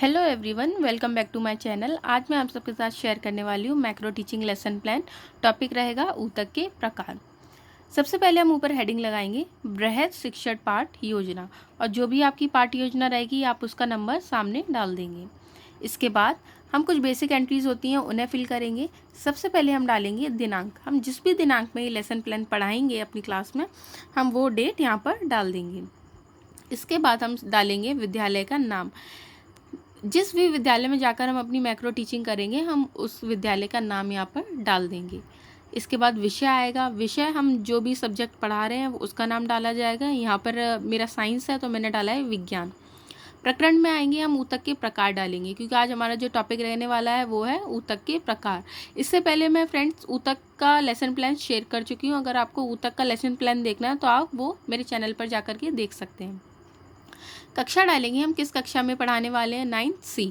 Hello everyone, welcome back to my channel. आज मैं आप सबके साथ शेयर करने वाली हूँ macro teaching lesson plan. Topic रहेगा ऊतक के प्रकार। सबसे पहले हम ऊपर हेडिंग लगाएंगे बृहद शिक्षण पाठ योजना, और जो भी आपकी पाठ योजना रहेगी आप उसका नंबर सामने डाल देंगे। इसके बाद हम कुछ बेसिक एंट्रीज होती हैं उन्हें फिल करेंगे। सबसे पहले हम डालेंगे दिनांक। हम जिस भी दिनांक में ये लेसन प्लान पढ़ाएंगे अपनी क्लास में, हम वो डेट यहाँ पर डाल देंगे। इसके बाद हम डालेंगे विद्यालय का नाम। जिस भी विद्यालय में जाकर हम अपनी मैक्रो टीचिंग करेंगे, हम उस विद्यालय का नाम यहाँ पर डाल देंगे। इसके बाद विषय आएगा। विषय हम जो भी सब्जेक्ट पढ़ा रहे हैं उसका नाम डाला जाएगा। यहाँ पर मेरा साइंस है तो मैंने डाला है विज्ञान। प्रकरण में आएंगे, हम ऊतक के प्रकार डालेंगे, क्योंकि आज हमारा जो टॉपिक रहने वाला है वो है ऊतक के प्रकार। इससे पहले मैं फ्रेंड्स ऊतक का लेसन प्लान शेयर कर चुकी हूँ। अगर आपको ऊतक का लेसन प्लान देखना है तो आप वो मेरे चैनल पर जाकर के देख सकते हैं। कक्षा डालेंगे, हम किस कक्षा में पढ़ाने वाले हैं, 9th C।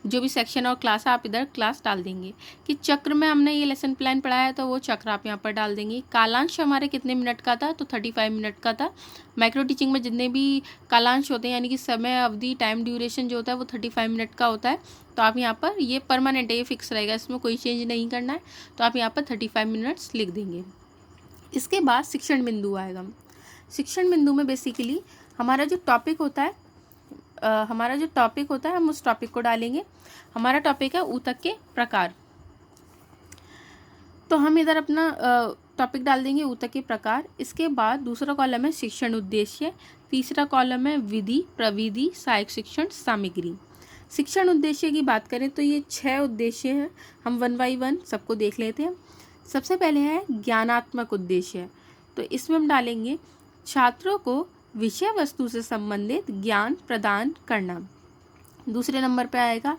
जो भी सेक्शन और क्लास है आप इधर क्लास डाल देंगे। कि चक्र में हमने ये लेसन प्लान पढ़ाया है तो वो चक्र आप यहाँ पर डाल देंगे। कालांश हमारे कितने मिनट का था, तो 35 मिनट का था। माइक्रो टीचिंग में जितने भी कालांश होते हैं, यानी कि समय अवधि, टाइम ड्यूरेशन जो होता है वो 35 मिनट का होता है। तो आप यहाँ पर, ये परमानेंट है, ये फिक्स रहेगा, इसमें कोई चेंज नहीं करना है। तो आप यहाँ पर 35 मिनट्स लिख देंगे। इसके बाद शिक्षण बिंदु आएगा। शिक्षण बिंदु में बेसिकली हमारा जो टॉपिक होता है हम उस टॉपिक को डालेंगे। हमारा टॉपिक है ऊतक के प्रकार, तो हम इधर अपना टॉपिक डाल देंगे ऊतक के प्रकार। इसके बाद दूसरा कॉलम है शिक्षण उद्देश्य, तीसरा कॉलम है विधि, प्रविधि, सहायक शिक्षण सामग्री। शिक्षण उद्देश्य की बात करें तो ये 6 उद्देश्य हैं। हम 1 बाई 1 सबको देख लेते हैं। सबसे पहले है ज्ञानात्मक उद्देश्य, तो इसमें हम डालेंगे छात्रों को विषय वस्तु से संबंधित ज्ञान प्रदान करना। दूसरे नंबर पे आएगा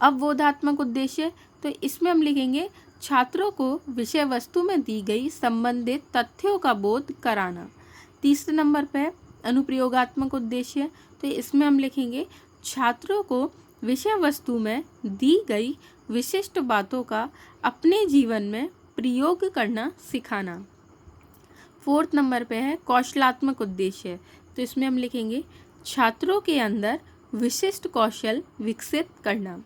अवबोधात्मक उद्देश्य, तो इसमें हम लिखेंगे छात्रों को विषय वस्तु में दी गई संबंधित तथ्यों का बोध कराना। तीसरे नंबर पे अनुप्रयोगात्मक उद्देश्य, तो इसमें हम लिखेंगे छात्रों को विषय वस्तु में दी गई विशिष्ट बातों का अपने जीवन में प्रयोग करना सिखाना। 4th नंबर पे है कौशलात्मक उद्देश्य, तो इसमें हम लिखेंगे छात्रों के अंदर विशिष्ट कौशल विकसित करना।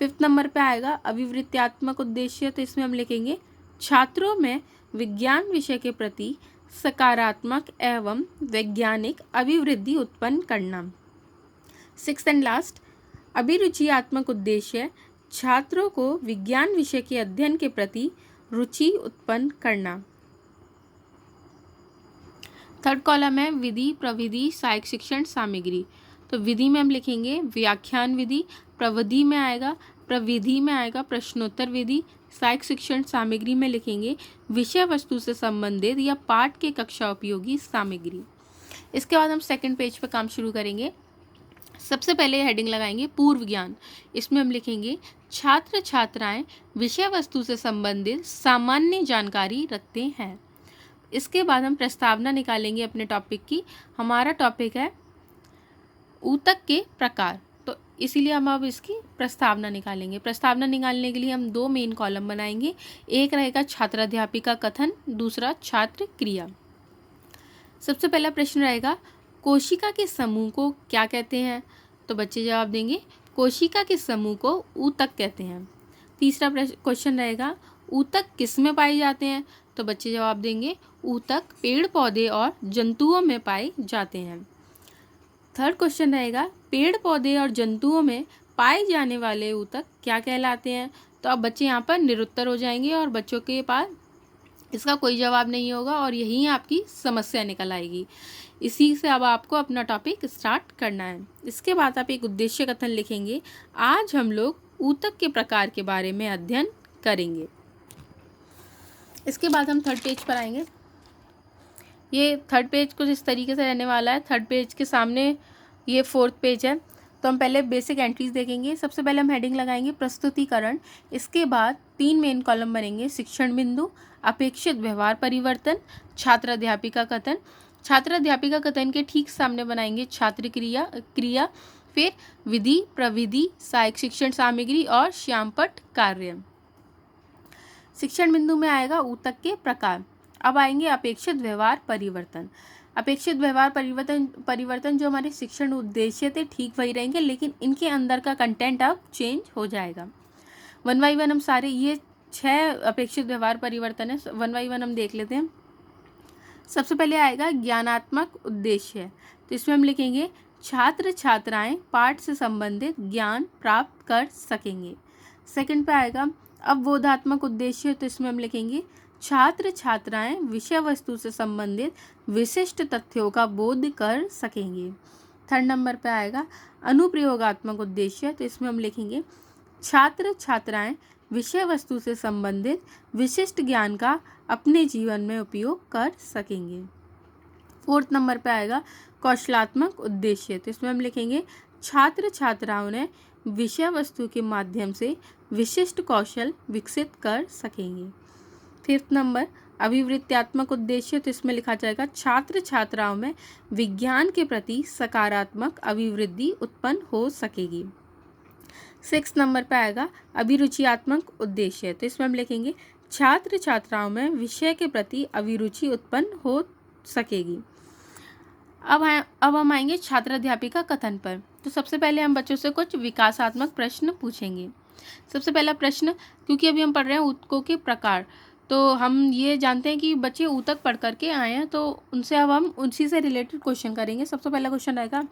5th नंबर पे आएगा अभिवृत्त्यात्मक उद्देश्य, तो इसमें हम लिखेंगे छात्रों में विज्ञान विषय के प्रति सकारात्मक एवं वैज्ञानिक अभिवृद्धि उत्पन्न करना। 6th एंड लास्ट अभिरुचियात्मक उद्देश्य, छात्रों को विज्ञान विषय के अध्ययन के प्रति रुचि उत्पन्न करना। 3rd कॉलम है विधि, प्रविधि, सहायक शिक्षण सामग्री, तो विधि में हम लिखेंगे व्याख्यान विधि, प्रविधि में आएगा प्रश्नोत्तर विधि, सहायक शिक्षण सामग्री में लिखेंगे विषय वस्तु से संबंधित या पाठ के कक्षा उपयोगी सामग्री। इसके बाद हम सेकंड पेज पर काम शुरू करेंगे। सबसे पहले हेडिंग लगाएंगे पूर्व ज्ञान। इसमें हम लिखेंगे छात्र छात्राएं विषय वस्तु से संबंधित सामान्य जानकारी रखते हैं। इसके बाद हम प्रस्तावना निकालेंगे अपने टॉपिक की। हमारा टॉपिक है ऊतक के प्रकार, तो इसीलिए हम अब इसकी प्रस्तावना निकालेंगे। प्रस्तावना निकालने के लिए हम 2 मेन कॉलम बनाएंगे। एक रहेगा छात्राध्यापिका कथन, दूसरा छात्र क्रिया। सबसे पहला प्रश्न रहेगा कोशिका के समूह को क्या कहते हैं, तो बच्चे जवाब देंगे कोशिका के समूह को ऊतक कहते हैं। तीसरा क्वेश्चन रहेगा ऊतक किस में पाए जाते हैं, तो बच्चे जवाब देंगे ऊतक पेड़ पौधे और जंतुओं में पाए जाते हैं। थर्ड क्वेश्चन रहेगा पेड़ पौधे और जंतुओं में पाए जाने वाले ऊतक क्या कहलाते हैं, तो अब बच्चे यहाँ पर निरुत्तर हो जाएंगे और बच्चों के पास इसका कोई जवाब नहीं होगा और यही आपकी समस्या निकल आएगी। इसी से अब आपको अपना टॉपिक स्टार्ट करना है। इसके बाद आप एक उद्देश्य कथन लिखेंगे। आज हम लोग ऊतक के प्रकार के बारे में अध्ययन करेंगे। इसके बाद हम 3rd पेज पर आएंगे। ये 3rd पेज कुछ इस तरीके से रहने वाला है। 3rd पेज के सामने ये 4th पेज है, तो हम पहले बेसिक एंट्रीज देखेंगे। सबसे पहले हम हेडिंग लगाएंगे प्रस्तुतिकरण। इसके बाद 3 मेन कॉलम बनेंगे शिक्षण बिंदु, अपेक्षित व्यवहार परिवर्तन, छात्राध्यापिका कथन। छात्राध्यापिका कथन के ठीक सामने बनाएंगे छात्र क्रिया, फिर विधि, प्रविधि, सहायक शिक्षण सामग्री और श्यामपट्ट कार्य। शिक्षण बिंदु में आएगा ऊतक के प्रकार। अब आएंगे अपेक्षित व्यवहार परिवर्तन। अपेक्षित व्यवहार परिवर्तन जो हमारे शिक्षण उद्देश्य थे ठीक वही रहेंगे, लेकिन इनके अंदर का कंटेंट अब चेंज हो जाएगा। वन बाई वन हम सारे ये 6 अपेक्षित व्यवहार परिवर्तन है, वन बाई वन हम देख लेते हैं। सबसे पहले आएगा ज्ञानात्मक उद्देश्य, तो इसमें हम लिखेंगे छात्र छात्राएं पाठ से संबंधित ज्ञान प्राप्त कर सकेंगे। सेकंड पे आएगा अवबोधात्मक उद्देश्य, तो इसमें हम लिखेंगे छात्र छात्राएं विषय वस्तु से संबंधित विशिष्ट तथ्यों का बोध कर सकेंगे। थर्ड नंबर पे आएगा अनुप्रयोगात्मक उद्देश्य, तो इसमें हम लिखेंगे छात्र छात्राएं विषय वस्तु से संबंधित विशिष्ट ज्ञान का अपने जीवन में उपयोग कर सकेंगे। फोर्थ नंबर पे आएगा कौशलात्मक उद्देश्य, तो इसमें हम लिखेंगे छात्र छात्राओं ने विषय वस्तु के माध्यम से विशिष्ट कौशल विकसित कर सकेंगे। फिफ्थ नंबर अभिवृत्त्यात्मक उद्देश्य, तो इसमें लिखा जाएगा छात्र छात्राओं में विज्ञान के प्रति सकारात्मक अभिवृद्धि उत्पन्न हो सकेगी। सिक्स नंबर पे आएगा अभिरुचियात्मक उद्देश्य, तो इसमें हम लिखेंगे छात्र छात्राओं में विषय के प्रति अभिरुचि उत्पन्न हो सकेगी। अब हम आएंगे छात्राध्यापिका कथन पर। तो सबसे पहले हम बच्चों से कुछ विकासात्मक प्रश्न पूछेंगे। सबसे पहला प्रश्न, क्योंकि अभी हम पढ़ रहे हैं ऊतकों के प्रकार, तो हम ये जानते हैं कि बच्चे ऊतक पढ़ करके आए हैं, तो उनसे अब हम उसी से रिलेटेड क्वेश्चन करेंगे। सबसे पहला क्वेश्चन रहेगा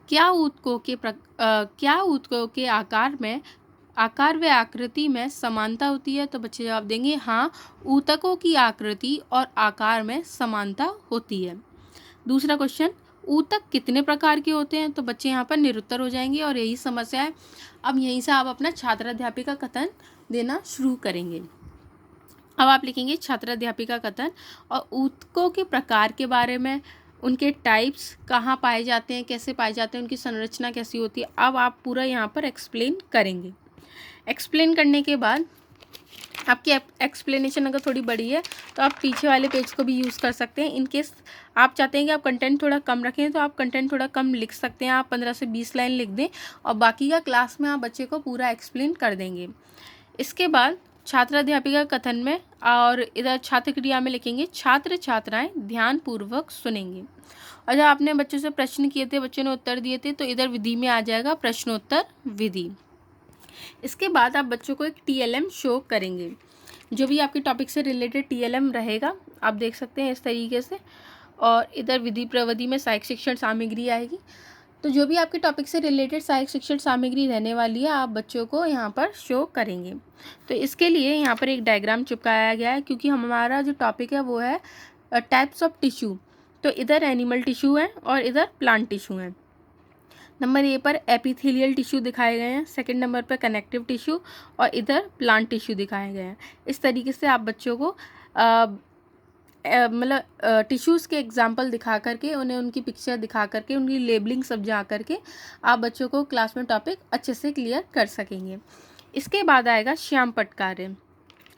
क्या ऊतकों के आकार व आकृति में समानता होती है? तो बच्चे जवाब देंगे हाँ, ऊतकों की आकृति और आकार में समानता होती है। दूसरा क्वेश्चन, ऊतक कितने प्रकार के होते हैं? तो बच्चे यहाँ पर निरुत्तर हो जाएंगे और यही समस्या है। अब यहीं से आप अपना छात्राध्यापिका कथन देना शुरू करेंगे। अब आप लिखेंगे छात्राध्यापिका कथन और ऊतकों के प्रकार के बारे में, उनके टाइप्स कहाँ पाए जाते हैं, कैसे पाए जाते हैं, उनकी संरचना कैसी होती है। अब आप पूरा यहाँ पर एक्सप्लेन करेंगे। एक्सप्लेन करने के बाद आपकी एक्सप्लेनेशन अगर थोड़ी बड़ी है तो आप पीछे वाले पेज को भी यूज़ कर सकते हैं। इन केस आप चाहते हैं कि आप कंटेंट थोड़ा कम रखें तो आप कंटेंट थोड़ा कम लिख सकते हैं। आप 15 से 20 लाइन लिख दें और बाकी का क्लास में आप बच्चे को पूरा एक्सप्लेन कर देंगे। इसके बाद छात्राध्यापिका कथन में और इधर छात्र क्रिया में लिखेंगे छात्र छात्राएं ध्यानपूर्वक सुनेंगे। और जब आपने बच्चों से प्रश्न किए थे, बच्चों ने उत्तर दिए थे, तो इधर विधि में आ जाएगा प्रश्नोत्तर विधि। इसके बाद आप बच्चों को एक TLM शो करेंगे, जो भी आपके टॉपिक से रिलेटेड TLM रहेगा आप देख सकते हैं इस तरीके से। और इधर विधि प्रविधि में सहायक शिक्षण सामग्री आएगी। तो जो भी आपके टॉपिक से रिलेटेड सहायक शिक्षण सामग्री रहने वाली है आप बच्चों को यहाँ पर शो करेंगे। तो इसके लिए यहाँ पर एक डायग्राम चिपकाया गया है, क्योंकि हमारा जो टॉपिक है वो है टाइप्स ऑफ टिश्यू। तो इधर एनिमल टिश्यू है और इधर प्लांट टिश्यू है। नंबर ए पर एपिथेलियल टिश्यू दिखाए गए हैं, सेकंड नंबर पर कनेक्टिव टिश्यू और इधर प्लांट टिश्यू दिखाए गए हैं। इस तरीके से आप बच्चों को मतलब टिश्यूज़ के एग्जाम्पल दिखा करके, उन्हें उनकी पिक्चर दिखा करके, उनकी लेबलिंग समझा करके आप बच्चों को क्लास में टॉपिक अच्छे से क्लियर कर सकेंगे। इसके बाद आएगा श्यामपट्ट कार्य।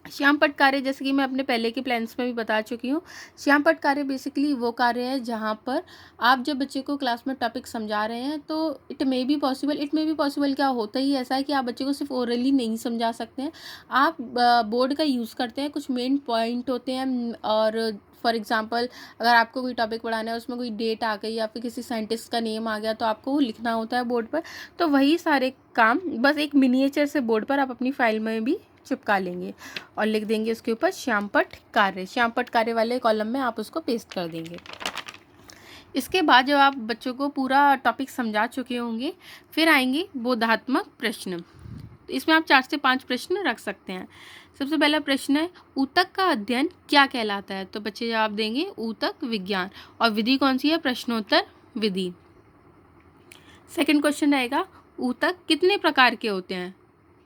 श्यामपट्ट कार्य जैसे कि मैं अपने पहले के प्लान्स में भी बता चुकी हूँ। श्यामपट्ट कार्य बेसिकली वो कार्य है जहाँ पर आप जब बच्चे को क्लास में टॉपिक समझा रहे हैं तो इट मे बी पॉसिबल क्या होता ही ऐसा है कि आप बच्चे को सिर्फ ओरली नहीं समझा सकते हैं, आप बोर्ड का यूज़ करते हैं। कुछ मेन पॉइंट होते हैं और फॉर एग्जांपल अगर आपको कोई टॉपिक पढ़ाना है, उसमें कोई डेट आ गई या फिर किसी साइंटिस्ट का नेम आ गया तो आपको वो लिखना होता है बोर्ड पर। तो वही सारे काम बस एक मिनिएचर से बोर्ड पर आप अपनी फाइल में भी चिपका लेंगे और लिख देंगे उसके ऊपर श्यामपट्ट कार्य। श्यामपट्ट कार्य वाले कॉलम में आप उसको पेस्ट कर देंगे। इसके बाद जब आप बच्चों को पूरा टॉपिक समझा चुके होंगे, फिर आएंगे बोधात्मक प्रश्न। तो इसमें आप 4 से 5 प्रश्न रख सकते हैं। सबसे पहला प्रश्न है ऊतक का अध्ययन क्या कहलाता है? तो बच्चे जवाब देंगे ऊतक विज्ञान। और विधि कौन सी है? प्रश्नोत्तर विधि। सेकंड क्वेश्चन रहेगा ऊतक कितने प्रकार के होते हैं?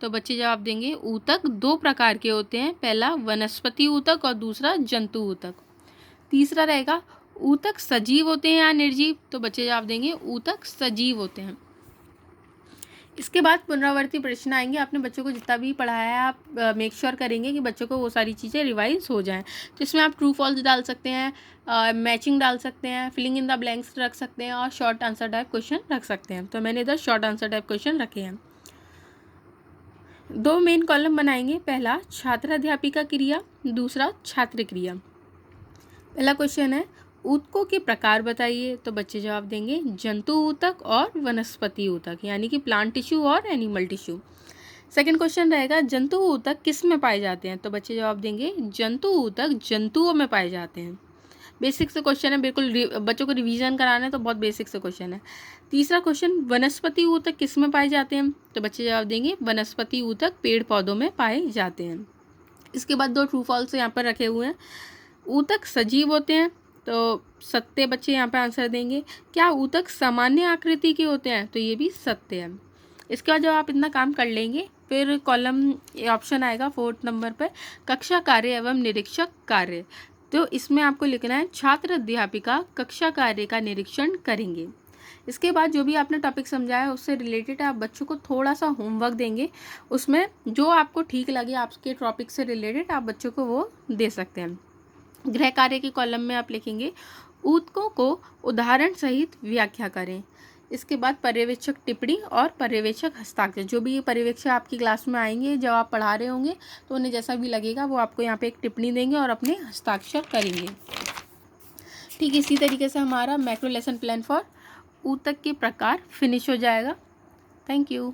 तो बच्चे जवाब देंगे ऊतक 2 प्रकार के होते हैं, पहला वनस्पति ऊतक और दूसरा जंतु ऊतक। तीसरा रहेगा ऊतक सजीव होते हैं या निर्जीव? तो बच्चे जवाब देंगे ऊतक सजीव होते हैं। इसके बाद पुनरावर्ती प्रश्न आएंगे। आपने बच्चों को जितना भी पढ़ाया है आप मेक श्योर करेंगे कि बच्चों को वो सारी चीज़ें रिवाइज हो जाएं। तो इसमें आप ट्रू फॉल्स डाल सकते हैं, मैचिंग डाल सकते हैं, फिलिंग इन द ब्लैंक्स रख सकते हैं और शॉर्ट आंसर टाइप क्वेश्चन रख सकते हैं। तो मैंने इधर शॉर्ट आंसर टाइप क्वेश्चन रखे हैं। 2 मेन कॉलम बनाएंगे, पहला छात्राध्यापिका क्रिया, दूसरा छात्र क्रिया। पहला क्वेश्चन है ऊतकों के प्रकार बताइए, तो बच्चे जवाब देंगे जंतु ऊतक और वनस्पति ऊतक, यानी कि प्लांट टिश्यू और एनिमल टिश्यू। सेकंड क्वेश्चन रहेगा जंतु ऊतक किस में पाए जाते हैं, तो बच्चे जवाब देंगे जंतु ऊतक जंतुओं में पाए जाते हैं। बेसिक से क्वेश्चन है, बिल्कुल बच्चों को रिवीजन कराना है तो बहुत बेसिक से क्वेश्चन है। तीसरा क्वेश्चन वनस्पति ऊतक किस में पाए जाते हैं, तो बच्चे जवाब देंगे वनस्पति ऊतक पेड़ पौधों में पाए जाते हैं। इसके बाद 2 ट्रू फॉल्स यहाँ पर रखे हुए हैं। ऊतक सजीव होते हैं, तो सत्य बच्चे यहाँ पर आंसर देंगे। क्या ऊतक सामान्य आकृति के होते हैं, तो ये भी सत्य है। इसके बाद जब आप इतना काम कर लेंगे फिर कॉलम ऑप्शन आएगा 4th नंबर पर कक्षा कार्य एवं निरीक्षक कार्य। तो इसमें आपको लिखना है छात्र अध्यापिका कक्षा कार्य का निरीक्षण करेंगे। इसके बाद जो भी आपने टॉपिक समझाया है उससे रिलेटेड आप बच्चों को थोड़ा सा होमवर्क देंगे, उसमें जो आपको ठीक लगे आपके टॉपिक से रिलेटेड आप बच्चों को वो दे सकते हैं। गृह कार्य के कॉलम में आप लिखेंगे ऊतकों को उदाहरण सहित व्याख्या करें। इसके बाद पर्यवेक्षक टिप्पणी और पर्यवेक्षक हस्ताक्षर, जो भी पर्यवेक्षक आपकी क्लास में आएंगे जब आप पढ़ा रहे होंगे तो उन्हें जैसा भी लगेगा वो आपको यहाँ पे एक टिप्पणी देंगे और अपने हस्ताक्षर करेंगे। ठीक इसी तरीके से हमारा मैक्रो लेसन प्लान फॉर ऊतक के प्रकार फिनिश हो जाएगा। Thank you.